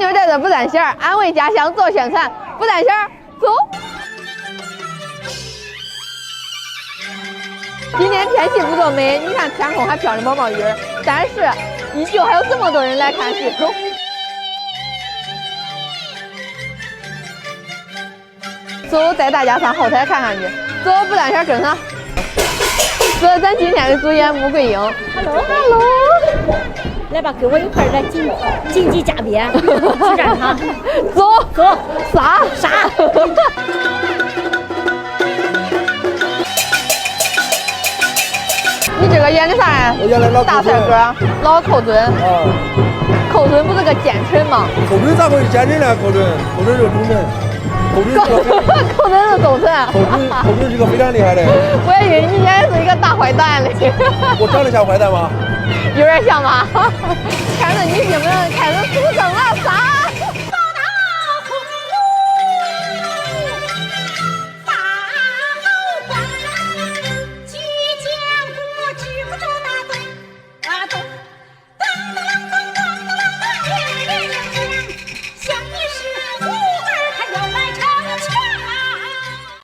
妞在这不占线儿，安慰家乡做宣传，不占线儿，走。今天天气不作美，你看天空还飘着毛毛雨，但是依旧还有这么多人来看戏，走。走，带大家上后台看看去。走，不占线跟上。这是咱今天的主演穆桂英。Hello。来吧，跟我一块儿来晋级嘉宾，去战场。走走，杀。你这个演的啥呀？我演的老大帅哥，老寇准。啊，寇准不是个奸臣吗？寇准咋会是奸臣呢？寇准是个忠臣，寇准是忠臣。寇准是个非常厉害的。我还以为你演的是一个大坏蛋嘞。我长得像坏蛋吗？有点像吧。看着女性们开始出征了，上